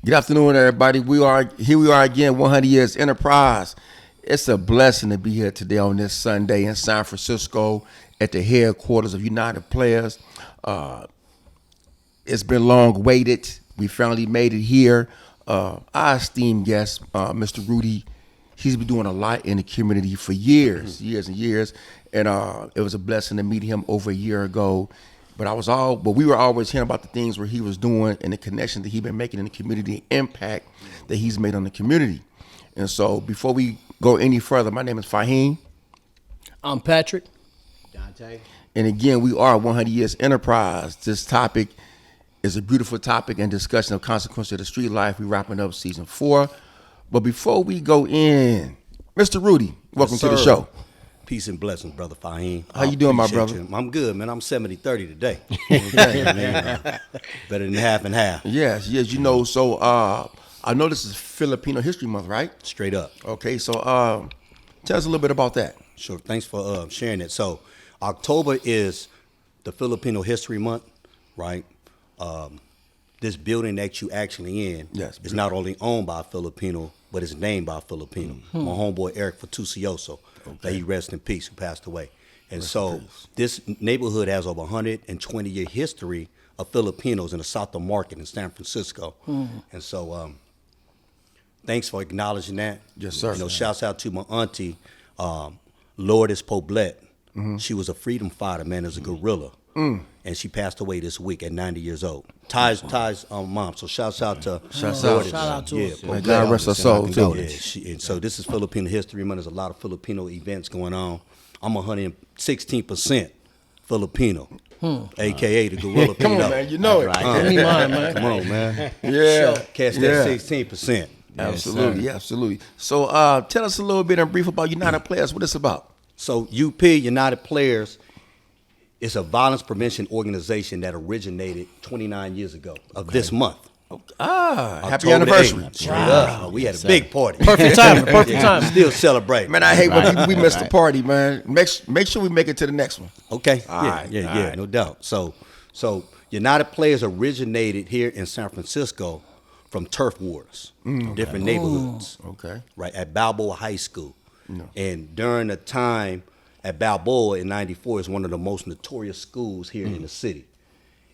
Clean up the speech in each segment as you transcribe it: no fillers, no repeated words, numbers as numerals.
Good afternoon, everybody. We are again, 100 Years Enterprise. It's a blessing to be here today on this Sunday in San Francisco at the headquarters of United Playaz. It's been long waited. We finally made it here. Our esteemed guest, Mr. Rudy, he's been doing a lot in the community for years, years and years. And it was a blessing to meet him over a year ago. But we were always hearing about the things where he was doing and the connection that he's been making in the community, the impact that he's made on the community. And so before we go any further, my name is Fahim. I'm Patrick. Dante. And again, we are 100 Years Enterprise. This topic is a beautiful topic and discussion of consequences of the street life. We're wrapping up season 4. But before we go in, Mr. Rudy, welcome to the show. Peace and blessings, Brother Fahim. How you doing, my brother? You. I'm good, man. I'm 70-30 today. Okay, better than half and half. Yes. You know, so I know this is Filipino History Month, right? Straight up. Okay, so tell us a little bit about that. Sure. Thanks for sharing it. So October is the Filipino History Month, right? This building that you actually in is not only owned by a Filipino, but it's named by a Filipino. My homeboy Eric Fatucioso. May he rest in peace, who passed away. And so this neighborhood has over 120-year history of Filipinos in the South of Market in San Francisco. And so thanks for acknowledging that. Yes, sir. You know, shouts out to my auntie, Lourdes Poblet. She was a freedom fighter, man, as a guerrilla. And she passed away this week at 90 years old. Ty's mom. So shouts out to Lourdes. Shout out to her. God rest her soul, too. Yeah, and so this is Filipino History Month. There's a lot of Filipino events going on. I'm 116% Filipino, a.k.a. the gorilla. Come on, man. You know it. Right. Give me mine, man. Come on, man. Yeah. Catch that 16%. Absolutely, absolutely. So tell us a little bit in brief about United Playaz, what it's about. So UP, United Playaz, is a violence prevention organization that originated 29 years ago of this month. Happy anniversary. Wow. We had a big party. Perfect time. Still celebrating. Man, I hate when we miss the party, man. Make sure we make it to the next one. Okay. All right. No doubt. So United Playaz originated here in San Francisco from turf wars, different neighborhoods. Okay. Right, at Balboa High School. And during the time at Balboa in 94 is one of the most notorious schools here in the city.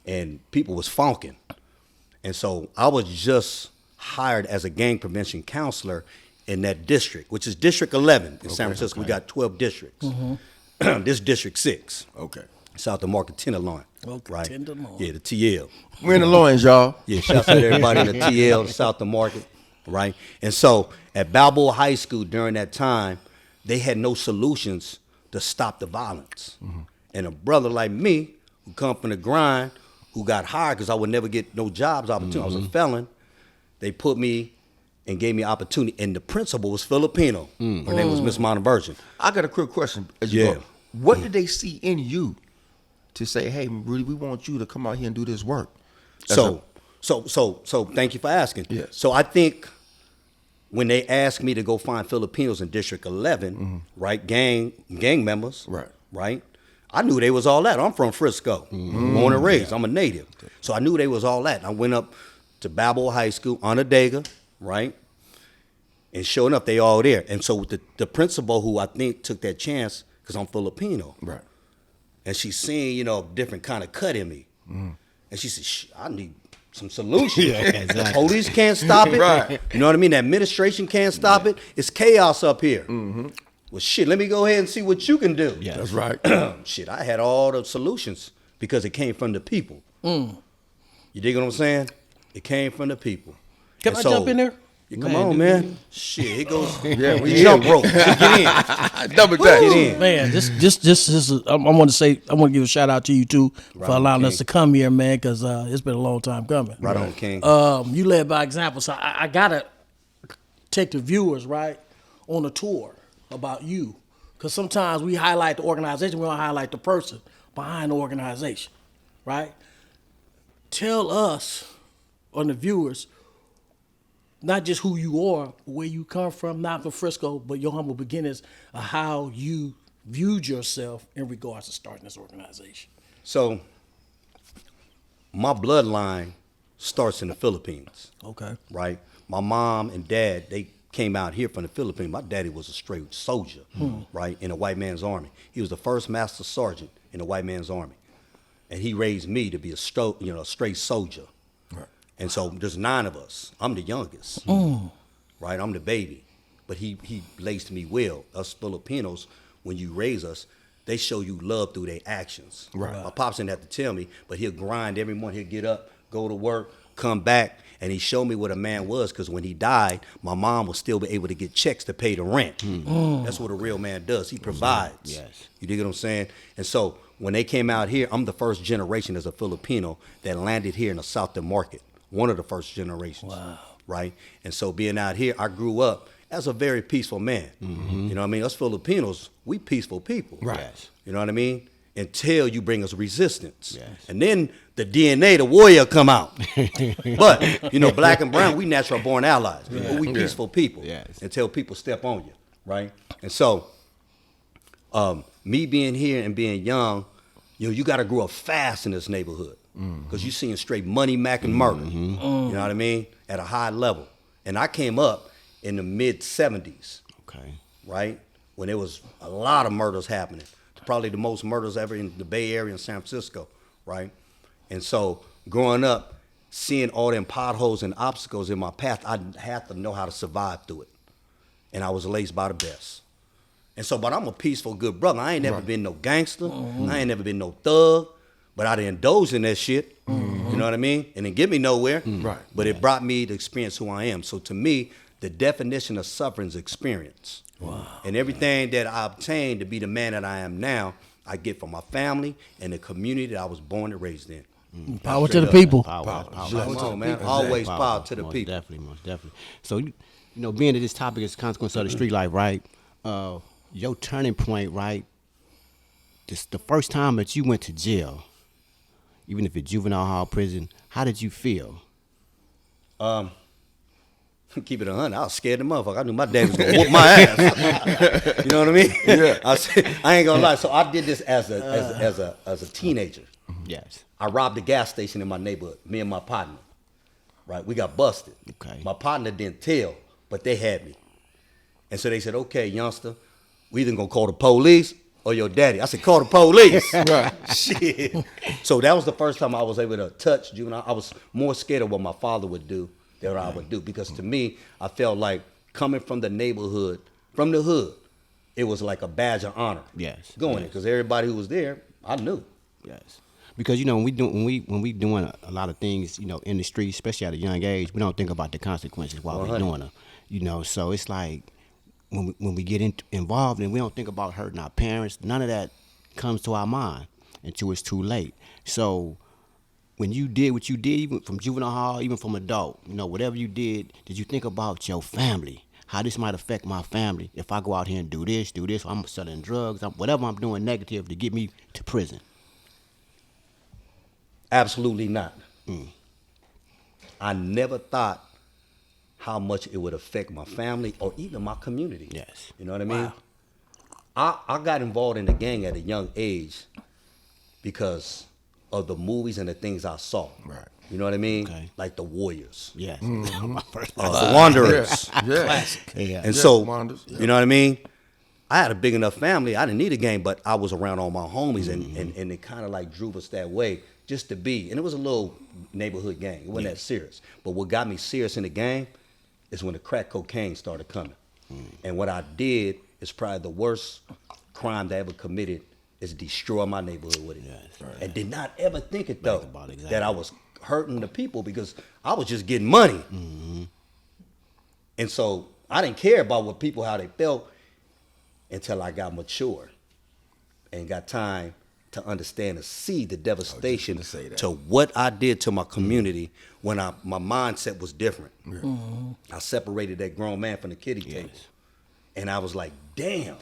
And people was funking. And so I was just hired as a gang prevention counselor in that district, which is District 11 in San Francisco. We got 12 districts. This District 6. Okay. South of Market Tenderloin. Okay, right? Tenderloin. Yeah, the TL. We're in the loins, y'all. Yeah, shouts out to everybody in the TL, South of Market, right? And so at Balboa High School during that time, they had no solutions to stop the violence. And a brother like me, who come from the grind, who got hired because I would never get no jobs opportunity. I was a felon. They put me and gave me opportunity. And the principal was Filipino. Her name was Miss Montevirgin. I got a quick question as you go. What did they see in you to say, hey, Rudy, we want you to come out here and do this work? So thank you for asking. Yes. So I think when they asked me to go find Filipinos in District 11, right, gang members, right, I knew they was all that. I'm from Frisco, born and raised. I'm a native. So I knew they was all that. I went up to Balboa High School, Onondaga, right, and sure enough, they all there. And so the principal who I think took that chance, because I'm Filipino, right, and she's seeing, a different kind of cut in me. And she said, I need some solutions. The police can't stop it. Right. You know what I mean? The administration can't stop it. It's chaos up here. Well, shit, let me go ahead and see what you can do. Yeah, that's right. Shit, I had all the solutions because it came from the people. You dig what I'm saying? It came from the people. Can I jump in there? Yeah, come on, man. Shit, it goes. We jump rope. Get in. Double that. Get in. Man, this is. I want to give a shout out to you too for allowing us to come here, man, because it's been a long time coming. Right on, King. You led by example, so I gotta take the viewers on a tour about you, because sometimes we highlight the organization, we don't highlight the person behind the organization, right? Tell us, on the viewers, not just who you are, where you come from, not from Frisco, but your humble beginnings of how you viewed yourself in regards to starting this organization. So my bloodline starts in the Philippines. Okay. Right? My mom and dad, they came out here from the Philippines. My daddy was a straight soldier, right, in a white man's army. He was the first master sergeant in a white man's army. And he raised me to be a straight soldier. Right. And so there's 9 of us. I'm the youngest, right? I'm the baby. But he laced me well. Us Filipinos, when you raise us, they show you love through their actions. Right. My pops didn't have to tell me, but he'll grind every morning. He'll get up, go to work, come back, and he showed me what a man was, because when he died, my mom was still able to get checks to pay the rent. That's what a real man does. He provides. Yes. You dig what I'm saying? And so when they came out here, I'm the first generation as a Filipino that landed here in the Southern market. One of the first generations. Wow. Right? And so being out here, I grew up as a very peaceful man. You know what I mean? Us Filipinos, we peaceful people. Right. Yes. You know what I mean? Until you bring us resistance. Yes. And then the DNA, the warrior come out. But, black and brown, we natural born allies. Yeah. But we peaceful people. Yes. Until people step on you, right? And so, me being here and being young, you got to grow up fast in this neighborhood. Because you seeing straight money, mac, and murder. You know what I mean? At a high level. And I came up in the mid-'70s. Okay. Right? When there was a lot of murders happening. Probably the most murders ever in the Bay Area in San Francisco, right? And so growing up, seeing all them potholes and obstacles in my path, I had to know how to survive through it. And I was laced by the best. And so, but I'm a peaceful, good brother. I ain't never been no gangster. I ain't never been no thug. But I didn't indulge in that shit. You know what I mean? And it didn't get me nowhere. Right. But it brought me to experience who I am. So to me, the definition of suffering is experience. Wow. And everything that I obtained to be the man that I am now, I get from my family and the community that I was born and raised in. Power to the people. Power. Come on, man. Exactly. Always power to the Most people. Definitely. So, being that this topic is consequence of the street life, right? Your turning point, right? This the first time that you went to jail, even if it's juvenile hall, prison. How did you feel? Keep it 100. I was scared of motherfucker. I knew my dad was gonna whoop my ass. You know what I mean? Yeah. I ain't gonna lie. So I did this as a teenager. Yes. I robbed a gas station in my neighborhood. Me and my partner. Right. We got busted. Okay. My partner didn't tell, but they had me. And so they said, "Okay, youngster, we either gonna call the police or your daddy." I said, "Call the police." Right. Shit. So that was the first time I was able to touch juvenile. I was more scared of what my father would do than what I would do, because to me, I felt like coming from the neighborhood, from the hood, it was like a badge of honor. Yes. Going in, because everybody who was there, I knew. Yes. Because when we doing a lot of things, in the street, especially at a young age, we don't think about the consequences while we're doing them. So it's like when we get involved and we don't think about hurting our parents, none of that comes to our mind until it's too late. So when you did what you did, even from juvenile hall, even from adult, whatever you did you think about your family? How this might affect my family if I go out here and do this, I'm selling drugs, whatever I'm doing negative to get me to prison? Absolutely not. I never thought how much it would affect my family or even my community. Yes. You know what I mean? I got involved in the gang at a young age because of the movies and the things I saw. Right. You know what I mean? Okay. Like the Warriors. Yes. The Wanderers. Yeah. Classic. Yeah. And so, Wonders. Yeah. you know what I mean? I had a big enough family. I didn't need a gang, but I was around all my homies, and it kind of like drew us that way just to be. And it was a little neighborhood gang. It wasn't that serious. But what got me serious in the game is when the crack cocaine started coming. And what I did is probably the worst crime that I ever committed is destroy my neighborhood with it. Yes, right. And did not ever think it though, about it, exactly. that I was hurting the people because I was just getting money. And so I didn't care about what people, how they felt until I got mature and got time to understand and see the devastation to what I did to my community when my mindset was different. I separated that grown man from the kiddie table. And I was like, damn,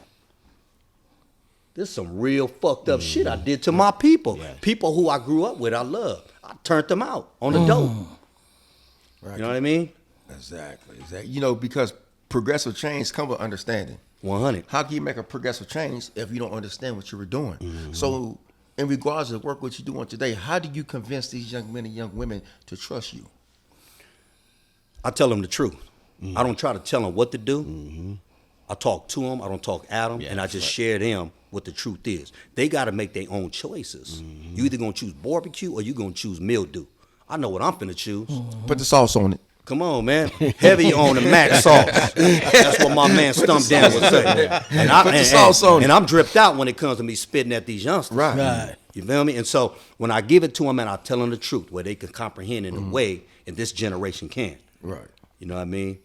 this is some real fucked up shit I did to my people. People who I grew up with, I love. I turned them out on the dope. Right. You know what I mean? Exactly. You know, because progressive change comes with understanding. 100. How can you make a progressive change if you don't understand what you were doing? So in regards to the work what you're doing today, how do you convince these young men and young women to trust you? I tell them the truth. I don't try to tell them what to do. I talk to them. I don't talk at them, and I just share them what the truth is. They got to make their own choices. You either gonna choose barbecue or you gonna choose mildew. I know what I'm finna choose. Put the sauce on it. Come on, man. Heavy on the mac sauce. That's what my man Stump Down would say. And I'm dripped out when it comes to me spitting at these youngsters. Right. You feel me? And so when I give it to them and I tell them the truth, where they can comprehend in a way and this generation can. Right. You know what I mean?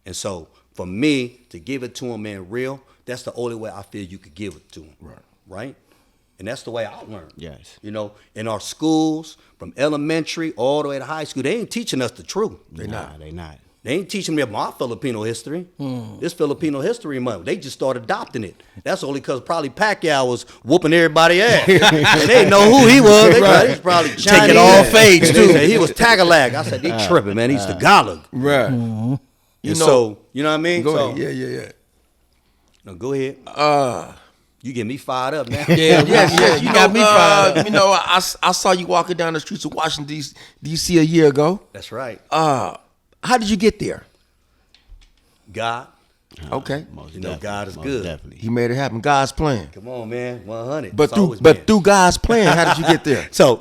And so for me to give it to them, man, real, that's the only way I feel you could give it to them. Right. Right? And that's the way I learned. Yes. You know, in our schools, from elementary all the way to high school, they ain't teaching us the truth. They not. They ain't teaching me about Filipino history. This Filipino History Month, they just started adopting it. That's only because probably Pacquiao was whooping everybody ass. And they didn't know who he was. They thought he was probably Chinese. Taking all fades, And they said he was Tagalog. I said, they tripping, man. He's Tagalog. Right. You know what I mean? Go So, ahead. Yeah. No, go ahead. You get me fired up now. Yeah. You got me fired up. You know, I saw you walking down the streets of Washington, D.C. a year ago. That's right. How did you get there? God. Okay. You know, God is good. Definitely. He made it happen. God's plan. Come on, man. 100. But It's always through been. God's plan, how did you get there? So,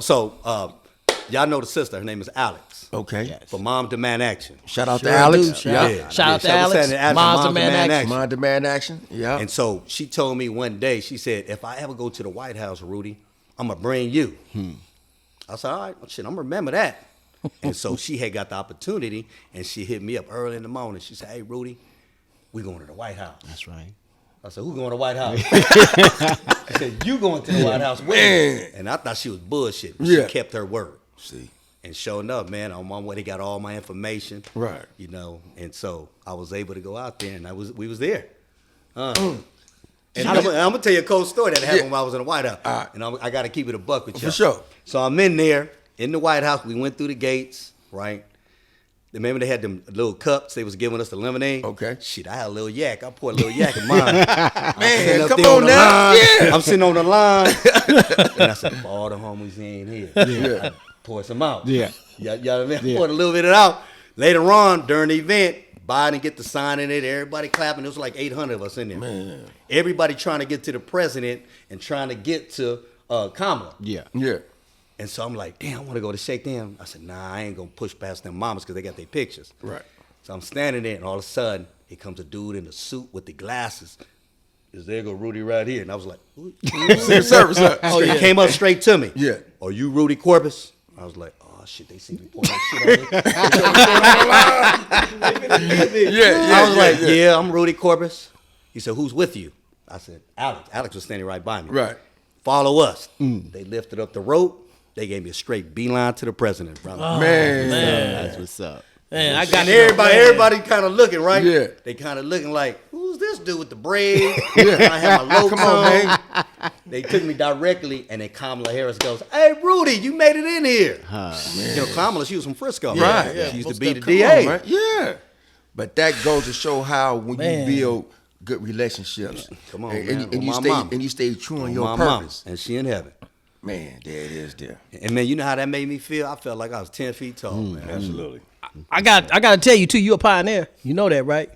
y'all know the sister. Her name is Alex. Okay. Yes. For Mom Demand Action. Shout out to Sure Alex. do. Shout out to Shout Alex. out to Moms Demand Action. Mind demand action. Yeah. And so she told me one day, she said, if I ever go to the White House, Rudy, I'm going to bring you. I said, all right, well, shit, I'm going to remember that. And so she had got the opportunity, and she hit me up early in the morning. She said, hey, Rudy, we going to the White House. That's right. I said, who going to the White House? I said, you going to the White House with me. And I thought she was bullshit. Yeah. She kept her word. See. And sure enough, man, on my way, they got all my information. Right. You know, and so I was able to go out there, and we was there. And I'm gonna tell you a cool story that happened when I was in the White House. Right. And I got to keep it a buck with you. For sure. So I'm in there in the White House. We went through the gates, right? Remember they had them little cups they was giving us the lemonade? Okay. Shit, I had a little yak. I poured a little yak in mine. Man, come on now. Yeah. I'm sitting on the line. And I said, for all the homies in here, I pour some out. Yeah. You know what I mean? I poured a little bit of it out. Later on, during the event, Biden get the sign in it, everybody clapping. There was like 800 of us in there. Man. Everybody trying to get to the president and trying to get to Kamala. Yeah. Yeah. And so I'm like, damn, I want to go to shake them. I said, nah, I ain't going to push past them mamas because they got their pictures. Right. So I'm standing there, and all of a sudden, here comes a dude in a suit with the glasses. There go Rudy right here. And I was like, Secret Service. He came up straight to me. Yeah. Are you Rudy Corpuz? I was like, oh, shit, they see me pouring that shit on me. I was like, yeah, I'm Rudy Corpuz. He said, who's with you? I said, Alex. Alex was standing right by me. Right. Follow us. They lifted up the rope. They gave me a straight beeline to the president, brother. Man. That's what's up. Man, I got And everybody kind of looking, right? Yeah. They kind of looking like, who's this dude with the braids? I have my low Come on, man. They took me directly, and then Kamala Harris goes, hey, Rudy, you made it in here. You know, Kamala, she was from Frisco. Right. Yeah. She used to Most be the of- DA. Right? Yeah. But that goes to show how when Man. you build good relationships, Come on, and, man. and you On my stay mama. and you stay true on On your my mama, purpose. and she in heaven. Man, there it is there. And man, you know how that made me feel? I felt like I was 10 feet tall, man. Absolutely. I got to tell you too. You're a pioneer. You know that, right?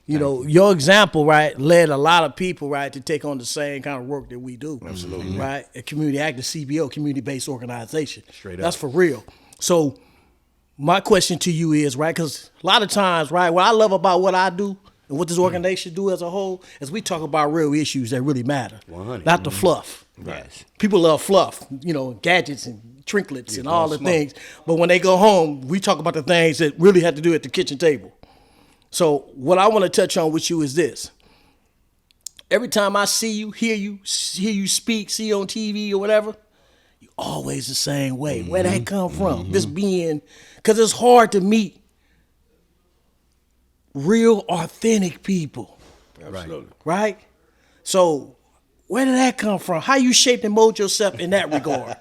You know your example, right, led a lot of people, right, to take on the same kind of work that we do. Absolutely, right. A community active CBO, community-based organization. Straight up. That's for real. So, my question to you is, right, because a lot of times, right, what I love about what I do and what this organization do as a whole is we talk about real issues that really matter, 100. not the fluff. Yes. People love fluff, you know, gadgets and trinkets and all the smoke. things. But when they go home, we talk about the things that really have to do at the kitchen table. So what I want to touch on with you is this. Every time I see you, hear you speak, see you on TV or whatever, you always the same way. Where that come from? This being, because it's hard to meet real, authentic people, Absolutely. right? So where did that come from? How you shaped and mold yourself in that regard?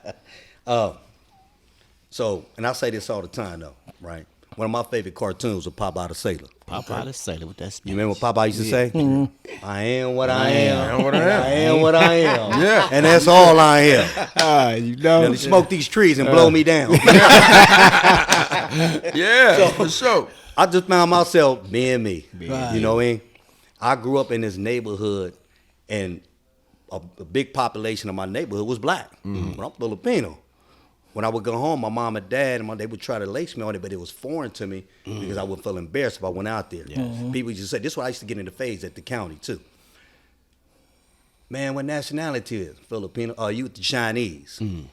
So, and I say this all the time, though, right? one of my favorite cartoons was Popeye the Sailor. Popeye the Sailor with that. You remember what Popeye used to say? I am what I am. what I am. I am what I am. Yeah. And that's all I am. You know. And smoke these trees and blow me down. Yeah, for sure. I just found myself being me. Right. You know what I mean? I grew up in this neighborhood, and a big population of my neighborhood was black. But I'm Filipino. When I would go home, my mom and dad, they would try to lace me on it, but it was foreign to me because I would feel embarrassed if I went out there. People used to say, this is what I used to get in the phase at the county, too. Man, what nationality is? Filipino. Oh, you the Chinese. And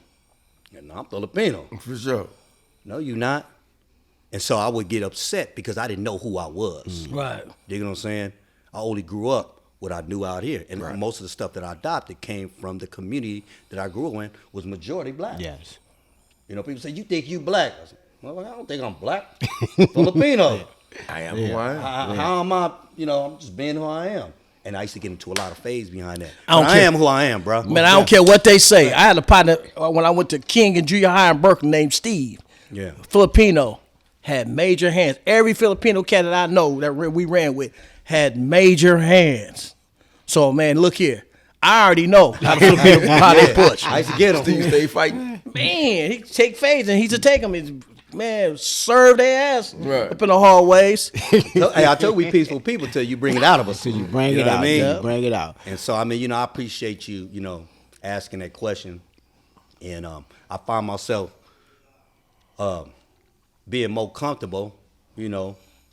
I'm Filipino. For sure. No, you not. And so I would get upset because I didn't know who I was. Right. You know what I'm saying? I only grew up what I knew out here. And most of the stuff that I adopted came from the community that I grew in was majority black. Yes. You know, people say, you think you black? I said, well, I don't think I'm black. Filipino. I am who I am. How am I, I'm just being who I am. And I used to get into a lot of phase behind that. I don't But I care. am who I am, bro. Man, I don't care what they say. I had a partner when I went to King and Junior High in Berkeley named Steve. Yeah. Filipino, had major hands. Every Filipino cat that I know that we ran with had major hands. So, man, look here. I already know how the Filipino, how they push. I used to get them. Steve stay fighting. Man, he take phase and he just take them. Man, serve their ass Right. up in the hallways. Hey, I told we peaceful people till you bring it out of us. Till you bring You it know what out. I mean? You bring it out. And so, I mean, I appreciate you, asking that question. And I find myself being more comfortable,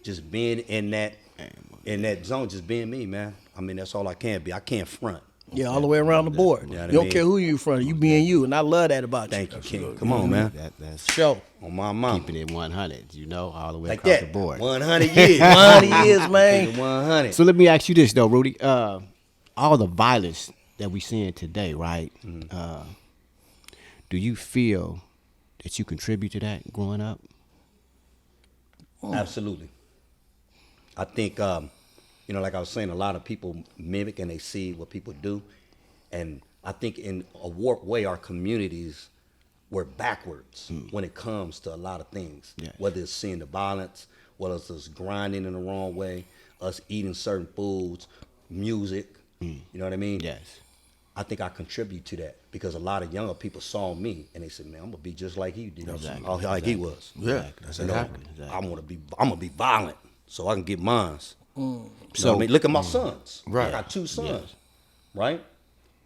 just being in that zone, just being me, man. I mean, that's all I can be. I can't front. Yeah, all the way around the board. Yeah, You don't care who you in front of. You being you, and I love that about you. Thank you, King. Come on, man. That's Show. On my mom. keeping it 100, all the way Like across that. the board. 100 years. 100 years, man. 100. So let me ask you this though, Rudy. All the violence that we seeing today, right? Do you feel that you contribute to that growing up? Absolutely. I think, like I was saying, a lot of people mimic and they see what people do. And I think in a warped way, our communities were backwards when it comes to a lot of things. Yeah. Whether it's seeing the violence, whether it's us grinding in the wrong way, us eating certain foods, music, you know what I mean? Yes. I think I contribute to that because a lot of younger people saw me and they said, "Man, I'm gonna be just like he did, Exactly. like he was." Yeah, that's exactly. I'm gonna be violent so I can get mines. You know So- what I mean? Look at my sons. Right. I got two sons. Right?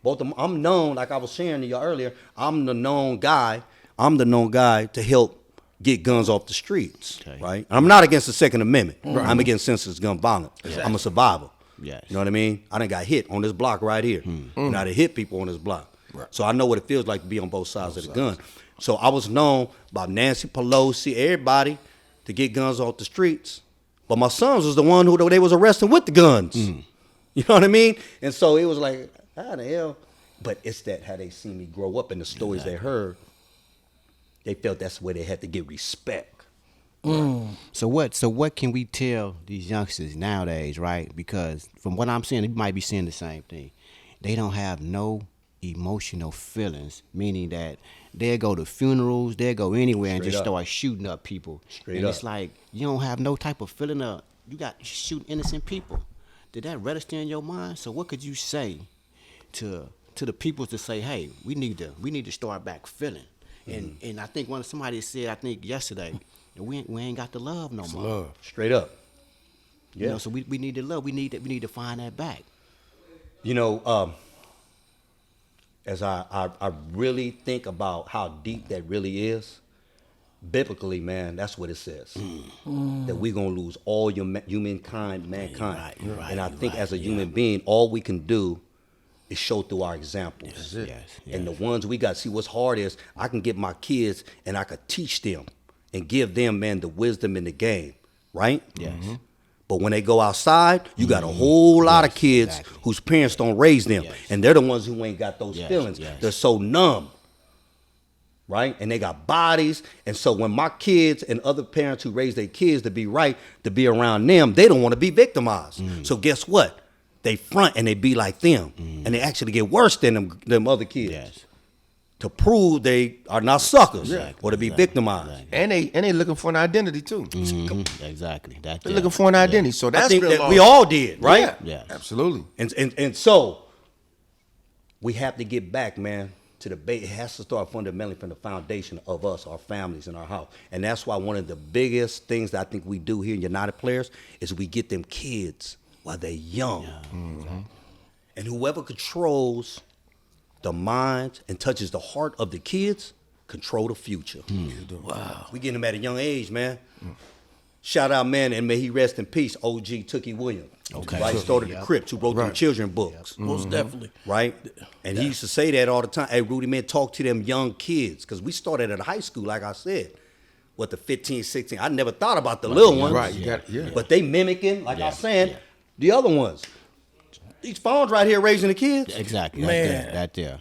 Both of them. I'm known, like I was sharing to you earlier. I'm the known guy to help get guns off the streets. Okay. Right? I'm not against the Second Amendment. I'm against senseless gun violence. I'm a survivor. Yes. You know what I mean? I done got hit on this block right here. And I done hit people on this block. Right. So I know what it feels like to be on both sides of the gun. So I was known by Nancy Pelosi, everybody, to get guns off the streets. But my sons was the one who they was arresting with the guns. You know what I mean? And so it was like, how the hell? But it's that how they see me grow up and the stories they heard, they felt that's where they had to get respect. So what can we tell these youngsters nowadays, right? Because from what I'm seeing, you might be seeing the same thing. They don't have no emotional feelings, meaning that they'll go to funerals, they'll go anywhere and Straight just up. start shooting up people. Straight and up. it's like you don't have no type of feeling of you shooting innocent people. Did that register in your mind? So what could you say to the people to say, hey, we need to start back feeling? And I think somebody said, I think yesterday, we ain't got the love no more. Love. Straight up. You know, so we need the love. We need to find that back. As I really think about how deep that really is, biblically, man, that's what it says. That we're going to lose all mankind. Right, and I think right, as a human being, all we can do is show through our examples. Yes. And the ones we got, see what's hard is I can get my kids and I could teach them and give them, man, the wisdom in the game, right? Yes. But when they go outside, you got a whole lot of kids exactly. whose parents don't raise them. Yes. And they're the ones who ain't got those Yes, feelings. yes. They're so numb, right? And they got bodies. And so when my kids and other parents who raise their kids to be right, to be around them, they don't want to be victimized. So guess what? They front and they be like them. And they actually get worse than them other kids. Yes. to prove they are not suckers or to be victimized. And they looking for an identity too. Exactly. They're looking for an identity. So that's I think real that lost. we all did, right? Yeah, absolutely. And so we have to get back, man, to the base. It has to start fundamentally from the foundation of us, our families, and our house. And that's why one of the biggest things that I think we do here in United Playaz is we get them kids while they're young. And whoever controls the mind and touches the heart of the kids control the future. Wow. We get them at a young age, man. Shout out, man, and may he rest in peace, OG Tookie Williams. Okay. Right, started the Crips, who wrote them children books. Most definitely. Right? And he used to say that all the time. Hey, Rudy, man, talk to them young kids. Because we started at high school, like I said. What, the 15, 16. I never thought about the little ones. Right, you got it, But they mimicking, like I was saying, the other ones. These phones right here raising the kids. Exactly. Man. That there.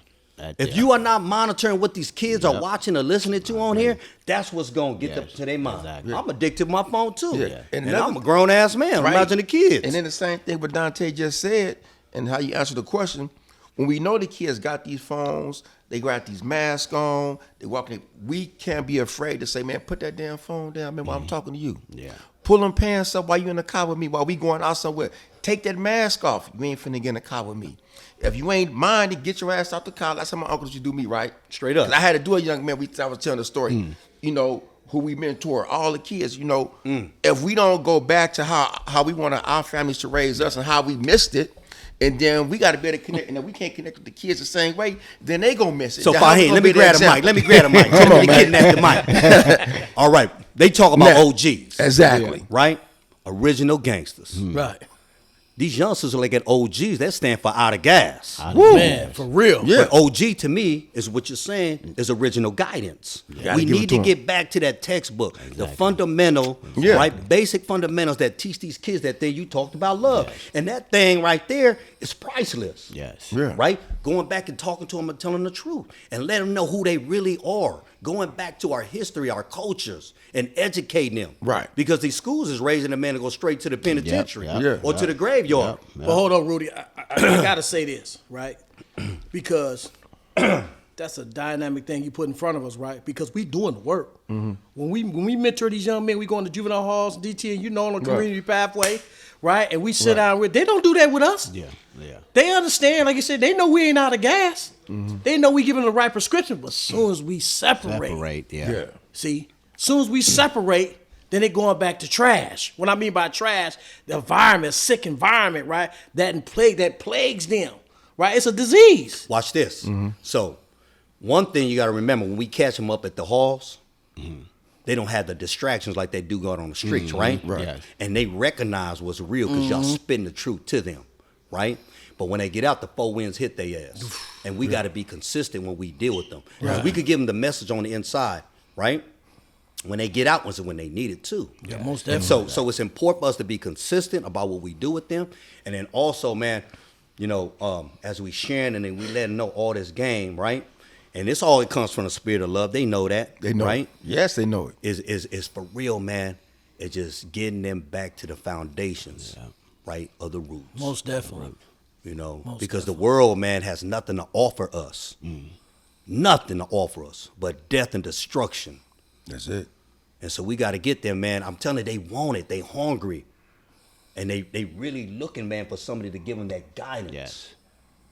If you are not monitoring what these kids are watching or listening to on here, that's what's going to get them to their mind. Exactly. I'm addicted to my phone, too. Yeah. And I'm a grown-ass man. Right. Imagine the kids. And then the same thing what Dante just said and how you answer the question. When we know the kids got these phones, they got these masks on, they walking, we can't be afraid to say, man, put that damn phone down, man, while I'm talking to you. Yeah. Pull them pants up while you in the car with me, while we going out somewhere. Take that mask off. You ain't finna get in the car with me. If you ain't mind to get your ass out the car, that's how my uncles used to do me, right? Straight up. 'Cause I had to do a young man, I was telling the story, you know, who we mentor, all the kids, you know, if we don't go back to how we want our families to raise us and how we missed it, and then we got to be able to connect, and if we can't connect with the kids the same way, then they gonna miss it. So, Then how we Fahim, gonna let me be the grab a example? mic. Let me grab a mic. Come on, Let me man. kidnap the mic. All right. They talk about Now, OGs. Exactly. Right? Original gangsters. Right. These youngsters are like at OGs. That stand for out of gas. Man, for real. Yeah. But OG to me is what you're saying is original guidance. Gotta We give it need to to 'em. get back to that textbook, the fundamental, right, basic fundamentals that teach these kids that thing you talked about love, and that thing right there is priceless. Yes. Yeah. Right, going back and talking to them and telling the truth, and let them know who they really are. Going back to our history, our cultures, and educating them. Right. Because these schools is raising a man to go straight to the penitentiary yep, or to the graveyard. But hold on, Rudy. I gotta say this, right? Because that's a dynamic thing you put in front of us, right? Because we doing the work. When we mentor these young men, we going to juvenile halls, DT, and you know, on the community pathway, right? And we sit down with. They don't do that with us. Yeah. They understand, like you said, they know we ain't out of gas. They know we giving them the right prescription. But as soon as we separate, see, as soon as we separate, then they going back to trash. What I mean by trash, the environment, sick environment, right? That plagues them, right? It's a disease. Watch this. So, one thing you got to remember when we catch them up at the halls, they don't have the distractions like they do out on the streets, right? Right. Yes. And they recognize what's real because y'all spitting the truth to them, right? But when they get out, the four winds hit their ass. And we got to be consistent when we deal with them. Because we could give them the message on the inside, right? When they get out, was when they need it too. Yeah, most And definitely. so it's important for us to be consistent about what we do with them. And then also, man, you know, as we sharing and then we let them know all this game, right? And this all it comes from the spirit of love. They know that. They know right? it. Yes, they know it. Is for real, man. It's just getting them back to the foundations, right, of the roots. Most definitely. You know, because the world, man, has nothing to offer us. Nothing to offer us but death and destruction. That's it. And so we got to get them, man. I'm telling you, they want it. They hungry. And they really looking, man, for somebody to give them that guidance. Yes.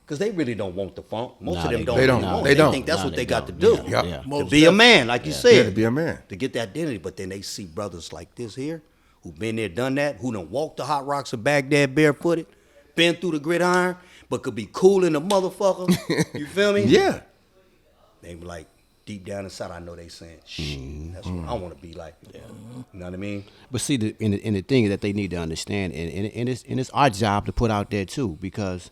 Because they really don't want the funk. Most Nah, of them they don't. don't. really want They it. don't. think that's Nah, what they they got to don't. do. Yeah. Yeah. To Most be a man, like you Yeah, said. to be a man. To get that identity. But then they see brothers like this here who been there, done that, who done walked the hot rocks of Baghdad barefooted, been through the gridiron, but could be cool in the motherfucker. You feel me? Yeah. They be like, deep down inside, I know they saying, shit, that's what I want to be like. You know what I mean? But see, the thing that they need to understand, and it's our job to put out there too, because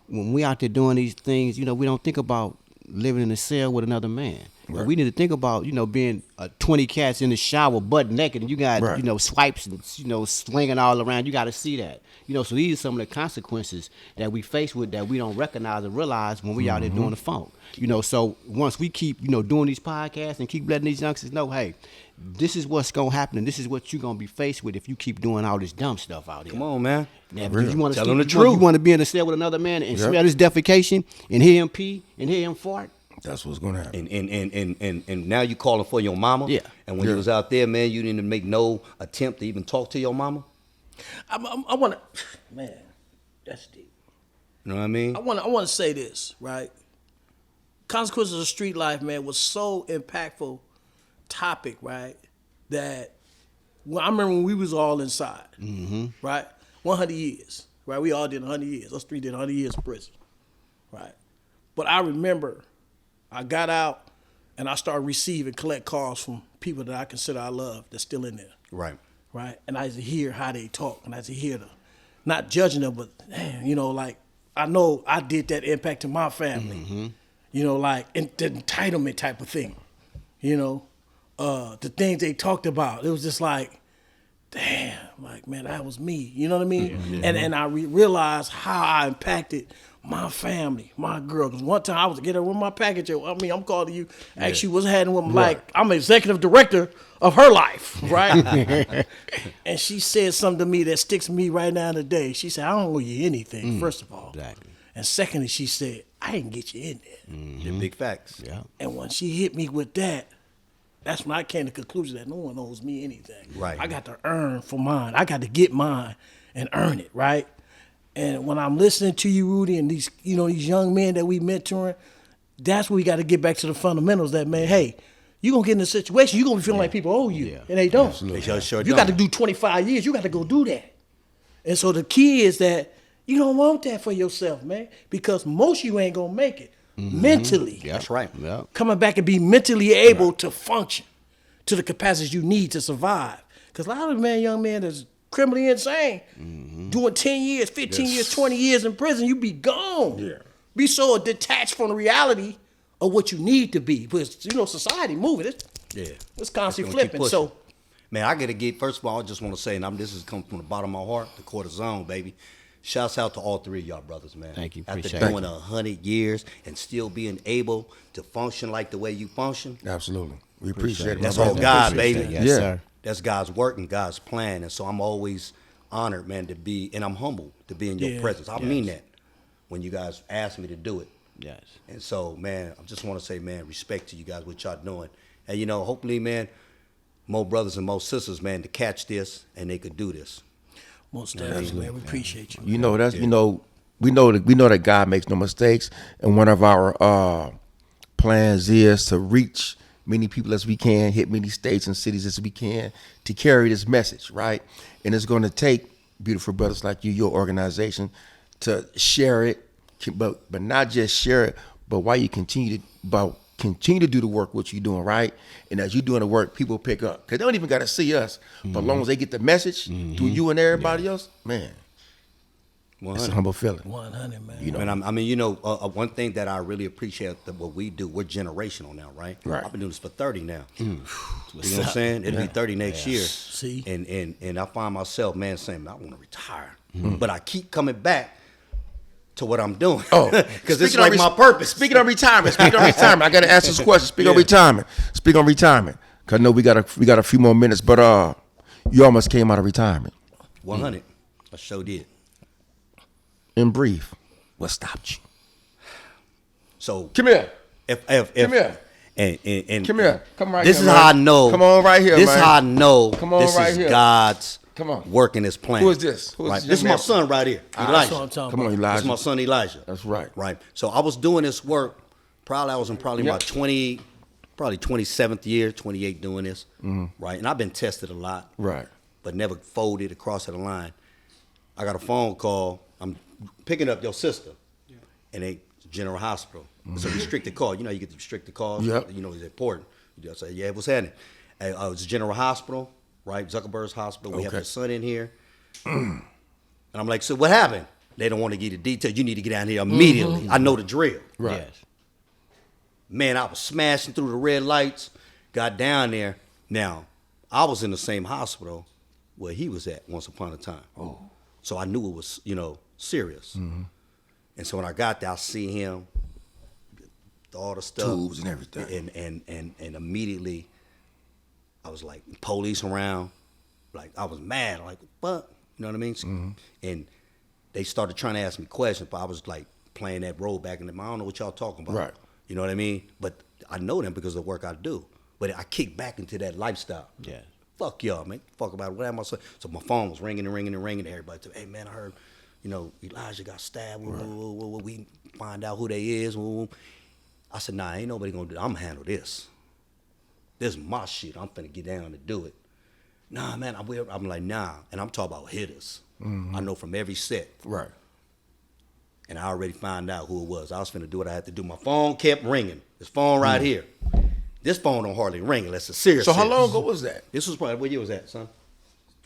when we out there doing these things, you know, we don't think about living in a cell with another man. Right. We need to think about, you know, being 20 cats in the shower butt naked, and you got, Right. you know, swipes and, you know, swinging all around. You got to see that. You know, so these are some of the consequences that we face with that we don't recognize and realize when we out there doing the funk. You know, so once we keep, you know, doing these podcasts and keep letting these youngsters know, hey, this is what's going to happen and this is what you're going to be faced with if you keep doing all this dumb stuff out here. Come on, man. Now, if you want to Tell them the you truth. want to be in a cell with another man and smell this defecation and hear him pee and hear him fart, That's what's gonna happen. And now you calling for your mama. Yeah. And when you was out there, man, you didn't make no attempt to even talk to your mama. I want to, man, that's deep. You know what I mean? I want to say this, right? Consequences of Street Life, man, was so impactful topic, right? That I remember when we was all inside, right? 100 years, right? We all did 100 years. Us three did 100 years in prison, right? But I remember I got out and I started receiving collect calls from people that I consider I love that's still in there. Right. Right? And I used to hear how they talk, and I used to hear not judging them, but damn, you know, like, I know I did that impact to my family. You know, like, the entitlement type of thing. You know, the things they talked about, it was just like, damn, like, man, that was me. You know what I mean? And I realized how I impacted my family, my girl. Because one time I was getting her with my package. I mean, I'm calling you, ask you what's happening with me. Like, I'm executive director of her life, right? And she said something to me that sticks with me right now today. She said, I don't owe you anything, first of all. Exactly. And secondly, she said, I didn't get you in there. The big facts. Yeah. And when she hit me with that, that's when I came to the conclusion that no one owes me anything. Right. I got to earn for mine. I got to get mine and earn it, right? And when I'm listening to you, Rudy, and these young men that we mentoring, that's where we got to get back to the fundamentals that, man, hey, you're going to get in a situation, you're going to be feeling like people owe you, and they don't. They sure You got to do 25 years, you got to go do that. And so the key is that you don't want that for yourself, man, because most of you ain't going to make it mentally. Yeah. That's right. Yeah. Coming back and be mentally able to function to the capacities you need to survive. Because a lot of young men that's criminally insane, doing 10 years, 15 years, 20 years in prison, you be gone. Yeah. Be so detached from the reality of what you need to be. Because, society moving. It's constantly gonna keep flipping. pushing. So, Man, I gotta get. First of all, I just want to say, and this is coming from the bottom of my heart, the cortisone, baby. Shouts out to all three of y'all brothers, man. Thank you. After Appreciate doing it. 100 years and still being able to function like the way you function, Absolutely. We appreciate it. That's my all brother. God, Appreciate baby. that. Yes, Yeah. sir. that's God's work and God's plan. And so I'm always honored, man, to be, and I'm humbled to be in your Yeah. presence. I mean that when you guys asked me to do it. Yes. And so, man, I just want to say, man, respect to you guys, what y'all doing. And, hopefully, man, more brothers and more sisters, man, to catch this and they could do this. most definitely, man, we appreciate you. We know that God makes no mistakes, and one of our plans is to reach many people as we can, hit many states and cities as we can, to carry this message, right? And it's going to take beautiful brothers like you, your organization, to share it, but not just share it, but while you continue to do the work what you're doing, right? And as you're doing the work, people pick up, because they don't even got to see us, but as long as they get the message through you and everybody else, man. It's a humble feeling. 100, man. And one thing that I really appreciate that what we do, we're generational now, right? Right. I've been doing this for 30 now. You know what I'm saying? It'll be 30 next year. See? And I find myself, man, saying, I want to retire. But I keep coming back to what I'm doing. Oh, because it's speaking like of my purpose. Speaking of retirement, I got to ask this question. Speak on retirement. Speak on retirement. Cause I know we got a few more minutes, but you almost came out of retirement. 100. I sure did. In brief, what stopped you? So Come here. if Come here. and Come here. Come right this here. is how I know. Come on right here, This man. is how I know. Come on this right is here. God's Come on. working His plan. Who is this? Who is right. this This is young my man? son right here, That's what Elijah. I'm talking Come on, about. Elijah. This is my son Elijah. That's right. Right. So I was doing this work. I was in Yep. my 27th year, 28 doing this. Right. And I've been tested a lot. Right. But never folded across the line. I got a phone call. I'm picking up your sister. And they General Hospital. It's a restricted call. You get the restricted calls. Yep. It's important. I say, yeah, what's happening? It's General Hospital, right? Zuckerberg's hospital. We have Okay. your son in here. And I'm like, so what happened? They don't want to give the details. You need to get down here immediately. I know the drill. Right. Yes. Man, I was smashing through the red lights, got down there. Now, I was in the same hospital where he was at once upon a time. Oh. So I knew it was, serious. And so when I got there, I see him, all the stuff. Tubes and everything. And immediately, I was like, police around. Like, I was mad. Like, what? You know what I mean? And they started trying to ask me questions, but I was like playing that role back in the, I don't know what y'all talking about. Right. You know what I mean? But I know them because of the work I do. But I kick back into that lifestyle. Yeah. Fuck y'all, man. Fuck about it. What am I saying? So my phone was ringing and ringing and ringing. Everybody said, hey, man, I heard, Elijah got stabbed. We find out who they is. I said, nah, ain't nobody going to do that. I'm going to handle this. This is my shit. I'm finna get down and do it. Nah, man, I'm like, nah. And I'm talking about hitters. I know from every set. Right. And I already found out who it was. I was finna do what I had to do. My phone kept ringing. This phone right here. This phone don't hardly ring unless it's serious. So how long ago was that? This was probably, what year was that, son?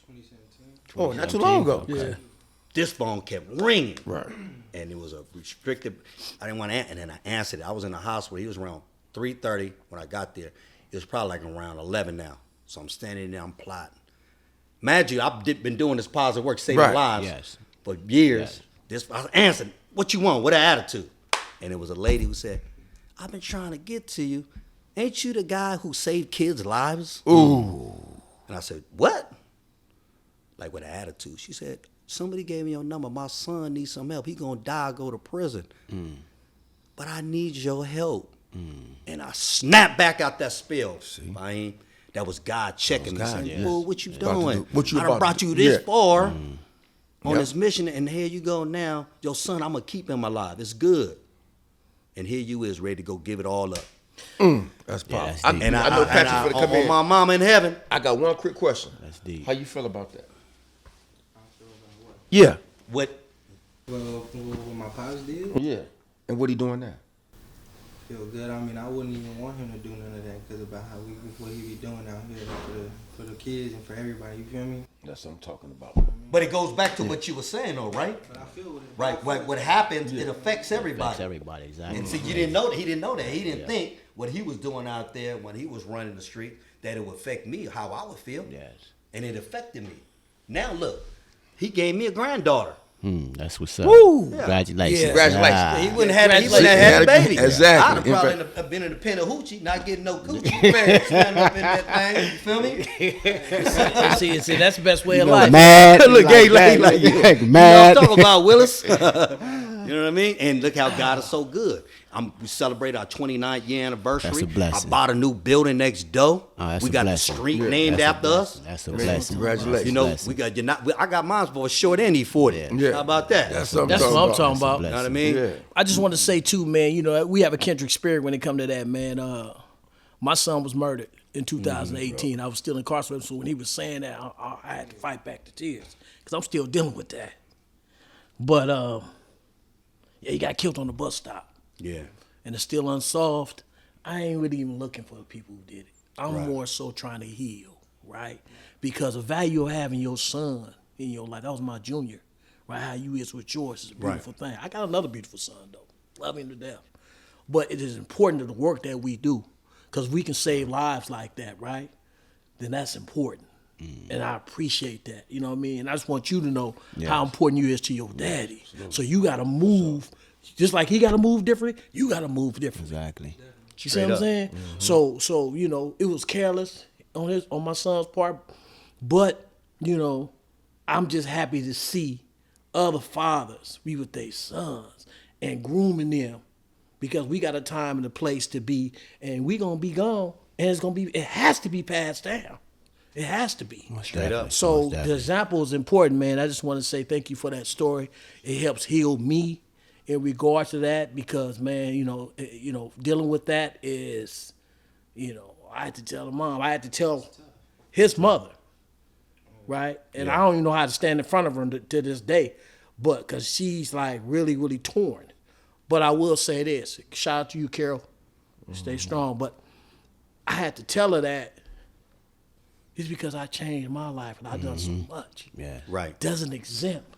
2017. Oh, not too long ago. Yeah. This phone kept ringing. Right. And it was a restricted, I didn't want to answer, and then I answered it. I was in the hospital. He was around 3:30 when I got there. It was probably like around 11 now. So I'm standing there, I'm plotting. Mind you, I've been doing this positive work, saving lives for years. I answered, what you want? What an attitude? And it was a lady who said, I've been trying to get to you. Ain't you the guy who saved kids' lives? Ooh. And I said, what? Like with an attitude. She said, somebody gave me your number. My son needs some help. He gonna die, go to prison. But I need your help. And I snapped back out that spell. That was God checking me. Saying, fool, what you doing? I done brought you this far on this mission, and here you go now. Your son, I'm gonna keep him alive. It's good. And here you is ready to go give it all up. That's powerful. Yeah, I know Patrick's gonna come in. My mama in heaven. I got one quick question. That's deep. How you feel about that? I feel about what? Yeah. What? Well, what my pops did, Yeah. And what he doing now? feel good. I mean, I wouldn't even want him to do none of that because about what he be doing out here for the kids and for everybody. You feel me? That's what I'm talking about. But it goes back to what you were saying, though, right? But I feel what it. Right. What happens? It affects everybody. Affects everybody, exactly. And see, you didn't know that. He didn't know that. He didn't think what he was doing out there when he was running the street that it would affect me, how I would feel. Yes. And it affected me. Now look, he gave me a granddaughter. That's what's up. Woo! Congratulations. Yeah. Congratulations. Ah. He wouldn't have had a baby. Exactly. I'd have probably been in the pen of hoochie, not getting no coochie. Man, stand up in that thing. You feel me? see, that's the best way of life. Mad. Look, gay lady like you. Like You know mad. what I'm talking about, Willis? You know what I mean? And look how God is so good. We celebrate our 29th year anniversary. That's a blessing. I bought a new building next door. Oh, that's we a got blessing. the street named after us. That's a blessing. Congratulations. You know, Blessing. we got I got mine for a short and E40. Yeah. How about that? That's what That's what I'm talking about. You know what I mean? Yeah. I just want to say too, man. You know, we have a kindred spirit when it comes to that, man. My son was murdered in 2018. I was still incarcerated, so when he was saying that, I had to fight back the tears because I'm still dealing with that. But yeah, he got killed on the bus stop, Yeah. and it's still unsolved. I ain't really even looking for the people who did it. I'm more so trying to heal, right? Because the value of having your son in your life, that was my junior, right? How you is with yours is a beautiful thing. I got another beautiful son, though. Love him to death. But it is important to the work that we do because we can save lives like that, right? Then that's important. And I appreciate that, you know what I mean? And I just want you to know how important you is to your daddy. So you got to move, just like he got to move differently, you got to move differently. Exactly. You see what I'm saying? So you know, it was careless on my son's part, but you know, I'm just happy to see other fathers be with their sons and grooming them because we got a time and a place to be, and we gonna be gone, and it has to be passed down. It has to be. Straight up. So the example is important, man. I just want to say thank you for that story. It helps heal me in regards to that because, man, you know, dealing with that is, you know, I had to tell the mom. I had to tell his mother, right? And I don't even know how to stand in front of her to this day, but because she's like really, really torn. But I will say this. Shout out to you, Carol. Stay strong. But I had to tell her that it's because I changed my life and I've done so much. Yeah. Right. Doesn't exempt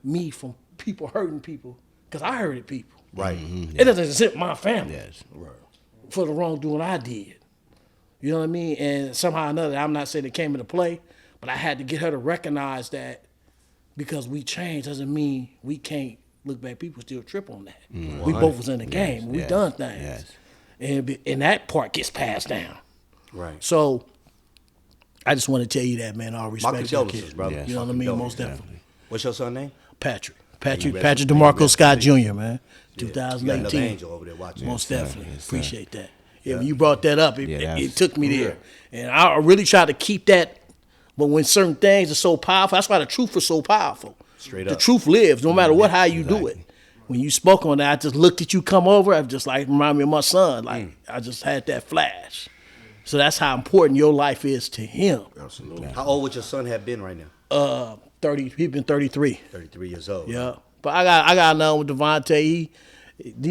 me from people hurting people because I hurted people. Right. It doesn't exempt my family Yes. for the wrongdoing I did. You know what I mean? And somehow or another, I'm not saying it came into play, but I had to get her to recognize that because we changed doesn't mean we can't look back. People still trip on that. We both was in the game. We done things. Yes. And that part gets passed down. Right. So I just want to tell you that, man. All respect My to your condolences, kid. brother. You know what I mean? Most definitely. What's your son's name? Patrick. Patrick DeMarco Scott Jr., man. You got another 2018. angel over there watching. Most definitely. Yes, sir. Appreciate that. Yeah, when you brought that up, it took me there. And I really try to keep that. But when certain things are so powerful, that's why the truth is so powerful. Straight The up. truth lives, no matter how you do it. When you spoke on that, I just looked at you come over. I just like remind me of my son. Like I just had that flash. So that's how important your life is to him. Absolutely. How old would your son have been right now? 30. He's been 33. 33 years old. Yeah. But I got another with Devontae. He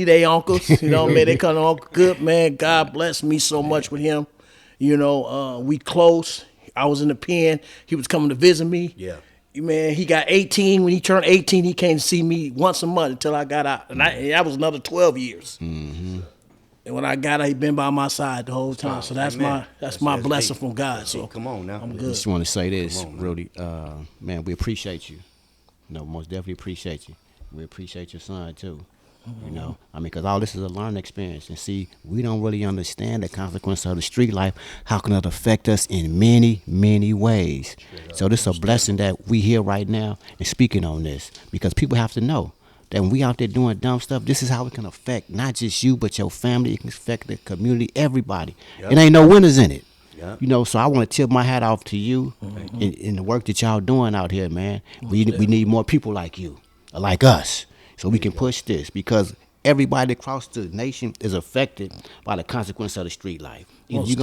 they uncles. You know what I mean? They come Uncle Good, man. God bless me so much with him. You know, we close. I was in the pen. He was coming to visit me. Yeah. Man, he got 18. When he turned 18, he came to see me once a month until I got out. And that was another 12 years. Mm-hmm. And when I got out, he been by my side the whole time. So that's Amen. my That's blessing deep. from God. That's So deep. Come on now. I'm I good. just want to say this, Come on, man. Rudy. Man, we appreciate you. You know, most definitely appreciate you. We appreciate your son too. You know, I mean, because all this is a learning experience. And see, we don't really understand the consequence of the street life. How can it affect us in many, many ways? So this is a blessing that we here right now and speaking on this, because people have to know that when we out there doing dumb stuff, this is how it can affect not just you, but your family. It can affect the community, everybody. Yep. It ain't no winners in it. Yep. You know, so I want to tip my hat off to you in the work that y'all doing out here, man. We need more people like you, like us, so we can push this, because everybody across the nation is affected by the consequence of the street life. Either you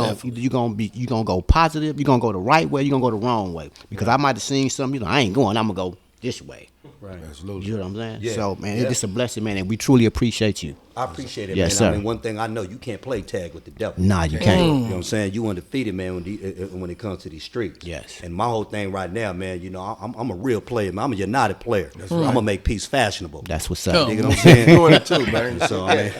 gonna go positive, you gonna go the right way, you gonna go the wrong way. Because I might have seen something, I ain't going, I'm gonna go this way. Right. Absolutely. You know what I'm saying? Yeah. So, man, Yeah. it's just a blessing, man, and we truly appreciate you. I appreciate it, Yes, man. sir. I mean, one thing I know, you can't play tag with the devil. Nah, you can't. You know what I'm saying? You undefeated, man, when it comes to these streets. Yes. And my whole thing right now, man, you know, I'm a real player, man. I'm a United player. I'm going to make peace fashionable. That's what's Oh. up. You know what I'm saying? Doing it too, man. So, I mean,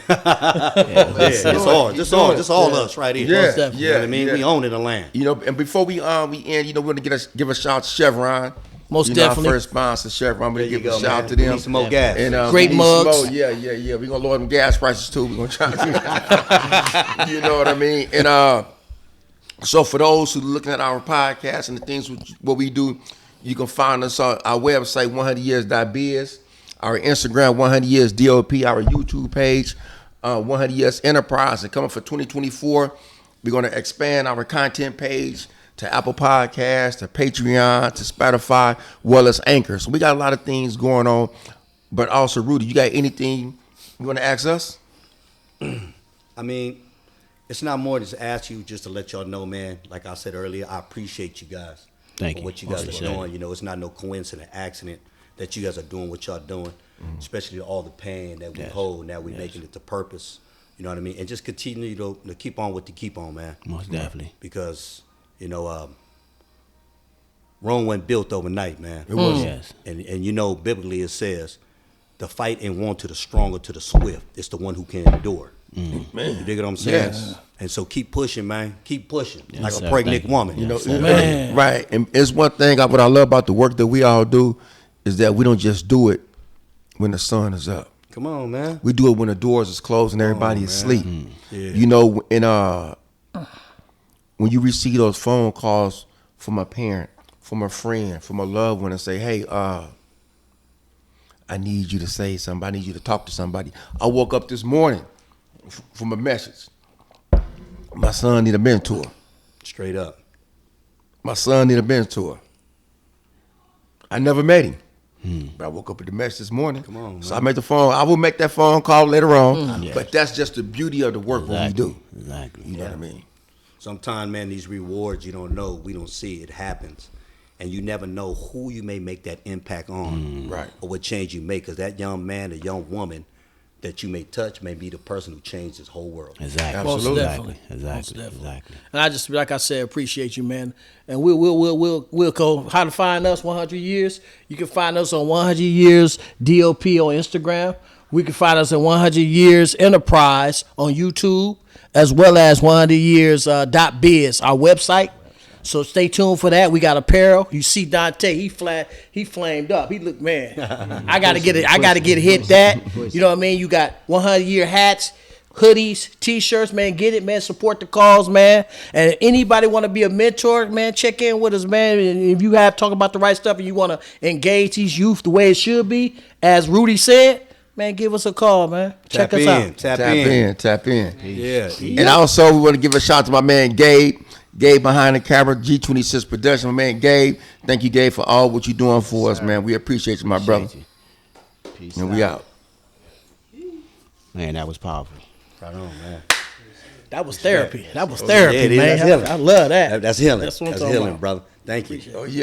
it's all, just all us right here. Yeah, You know yeah, what I mean? yeah. We own the land. You know, and before we end, you know, we're gonna give a shout out to Chevron. Most you definitely. Know, our first sponsor, Chevron. We're There gonna you give go, a shout man. out to We them. need some more gas. And, Great we need some mugs. more. Yeah. We're gonna lower them gas prices too. We're gonna try to, you know what I mean? And so for those who are looking at our podcast and the things what we do, you can find us on our website, 100years.biz, our Instagram, 100years DOP, our YouTube page, 100 Years Enterprise. And coming for 2024, we're going to expand our content page to Apple Podcasts, to Patreon, to Spotify, well as Anchor. So we got a lot of things going on. But also, Rudy, you got anything you want to ask us? I mean, it's not more than to ask you, just to let y'all know, man. Like I said earlier, I appreciate you guys. Thank for you. what you guys Most are appreciate doing. You know, it's not no coincidence, accident that you guys are doing what y'all doing, especially all the pain that we hold. Now we're making it to purpose. You know what I mean? And just continue to keep on with the keep on, man. Most definitely. Because, you know, Rome wasn't built overnight, man. It was. Yes. And you know, biblically it says, the fight ain't won to the strong or to the swift. It's the one who can endure. Man. You dig what I'm saying? Yes. And so keep pushing, man. Keep pushing. Yes, like sir. a pregnant Thank you. woman. You know, Man. right. And it's one thing, what I love about the work that we all do is that we don't just do it when the sun is up. Come on, man. We do it when the doors is closed and everybody is asleep. Yeah. You know, and when you receive those phone calls from a parent, from a friend, from a loved one, and say, "Hey, I need you to say something. I need you to talk to somebody." I woke up this morning from a message. My son need a mentor. Straight up. My son need a mentor. I never met him. But I woke up with the message this morning. Come on, So man. I made the phone. I will make that phone call later on. Yes. But that's just the beauty of the work what we do. Exactly. You know what I mean? Sometimes, man, these rewards you don't know, we don't see. It happens. And you never know who you may make that impact on. Right. Or what change you make. Because that young man or young woman that you may touch may be the person who changed this whole world. Exactly. Most Absolutely. definitely. Exactly. Most definitely. Exactly. And I just, like I said, appreciate you, man. And we'll go. How to find us? 100 Years. You can find us on 100 Years DOP on Instagram. We can find us at 100 Years Enterprise on YouTube, as well as 100 Years .biz, our website. So stay tuned for that. We got apparel. You see Dante, he flamed up. He looked, man. I gotta get it. I gotta get hit that. You know what I mean? You got 100 year hats. hoodies, t-shirts, man. Get it, man. Support the cause, man. And anybody want to be a mentor, man, check in with us, man. And if you have talk about the right stuff and you want to engage these youth the way it should be, as Rudy said, man, give us a call, man. Check us out. Tap in. Tap in. Yeah. And also, we want to give a shout out to my man Gabe. Gabe behind the camera, G26 Production. My man Gabe. Thank you, Gabe, for all what you're doing for us, man. We appreciate you, my brother. Peace And we out. Man, that was powerful. Right on, man. That was therapy. That was therapy, Yeah, it is. man. That's healing. I love that. That's healing. That's what I'm That's talking healing, about. brother. Thank you. Oh, yeah.